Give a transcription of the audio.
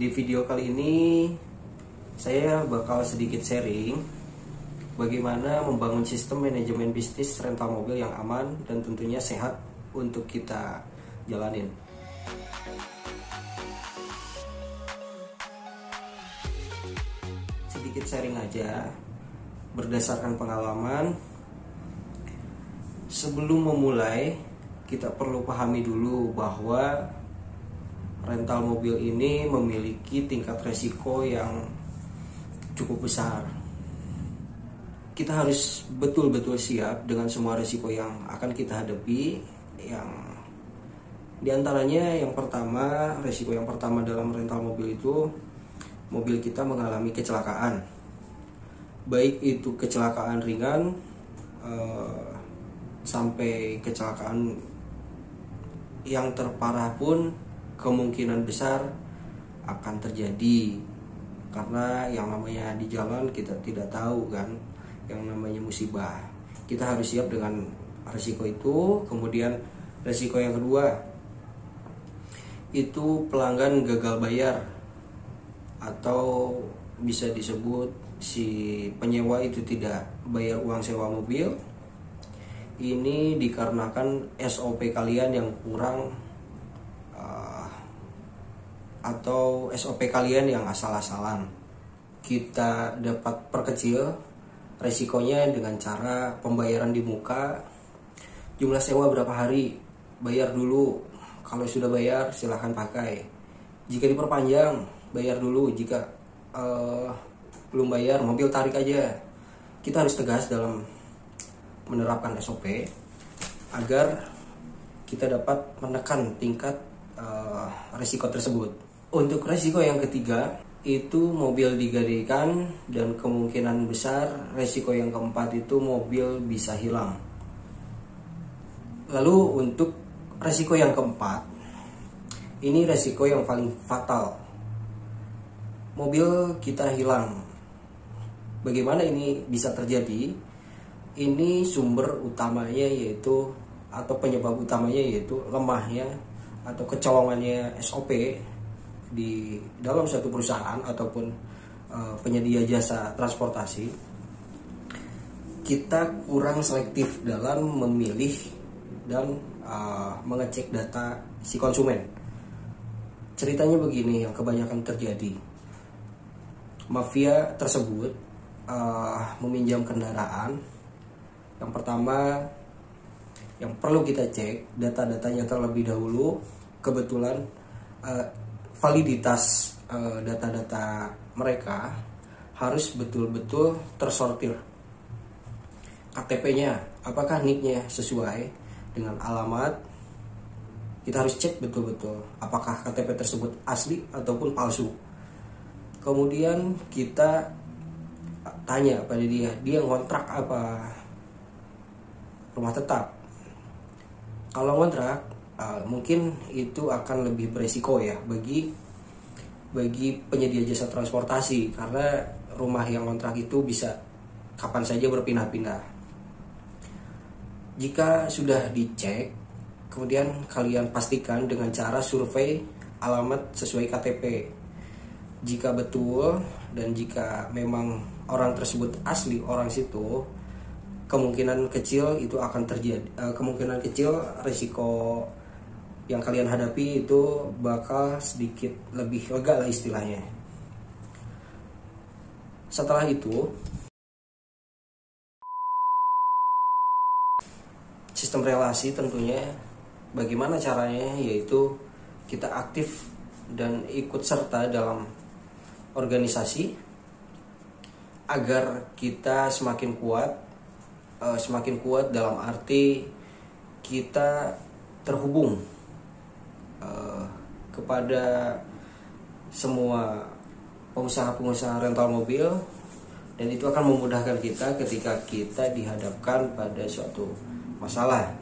Di video kali ini saya bakal sedikit sharing bagaimana membangun sistem manajemen bisnis rental mobil yang aman dan tentunya sehat untuk kita jalanin. Sedikit sharing aja berdasarkan pengalaman. Sebelum memulai, kita perlu pahami dulu bahwa rental mobil ini memiliki tingkat resiko yang cukup besar. Kita harus betul-betul siap dengan semua resiko yang akan kita hadapi. Yang diantaranya resiko yang pertama dalam rental mobil itu, mobil kita mengalami kecelakaan. Baik itu kecelakaan ringan sampai kecelakaan yang terparah pun kemungkinan besar akan terjadi, karena yang namanya di jalan kita tidak tahu kan, yang namanya musibah. Kita harus siap dengan resiko itu. Kemudian resiko yang kedua itu pelanggan gagal bayar, atau bisa disebut si penyewa itu tidak bayar uang sewa mobil. Ini dikarenakan SOP kalian yang kurang, atau SOP kalian yang asal-asalan. Kita dapat perkecil resikonya dengan cara pembayaran di muka. Jumlah sewa berapa hari, bayar dulu. Kalau sudah bayar silahkan pakai. Jika diperpanjang, bayar dulu. Jika belum bayar, mobil tarik aja. Kita harus tegas dalam menerapkan SOP agar kita dapat menekan tingkat resiko tersebut. Untuk resiko yang ketiga itu mobil digadaikan, dan kemungkinan besar resiko yang keempat itu mobil bisa hilang. Lalu untuk resiko yang keempat, ini resiko yang paling fatal. Mobil kita hilang. Bagaimana ini bisa terjadi? Ini sumber utamanya yaitu, atau penyebab utamanya yaitu lemahnya atau kecolongannya SOP di dalam suatu perusahaan ataupun penyedia jasa transportasi. Kita kurang selektif dalam memilih dan mengecek data si konsumen. Ceritanya begini yang kebanyakan terjadi. Mafia tersebut meminjam kendaraan. Yang pertama yang perlu kita cek data-datanya terlebih dahulu. Kebetulan validitas data-data mereka harus betul-betul tersortir. KTP-nya, apakah NIK-nya sesuai dengan alamat? Kita harus cek betul-betul apakah KTP tersebut asli ataupun palsu. Kemudian kita tanya pada dia ngontrak apa rumah tetap. Kalau ngontrak, mungkin itu akan lebih beresiko ya bagi penyedia jasa transportasi, karena rumah yang kontrak itu bisa kapan saja berpindah-pindah. Jika sudah dicek, kemudian kalian pastikan dengan cara survei alamat sesuai KTP. Jika betul dan jika memang orang tersebut asli orang situ, kemungkinan kecil itu akan terjadi. Kemungkinan kecil risiko yang kalian hadapi itu bakal sedikit lebih lega lah istilahnya. Setelah itu, sistem relasi tentunya bagaimana caranya, yaitu kita aktif dan ikut serta dalam organisasi agar kita semakin kuat dalam arti kita terhubung kepada semua pengusaha-pengusaha rental mobil, dan itu akan memudahkan kita ketika kita dihadapkan pada suatu masalah.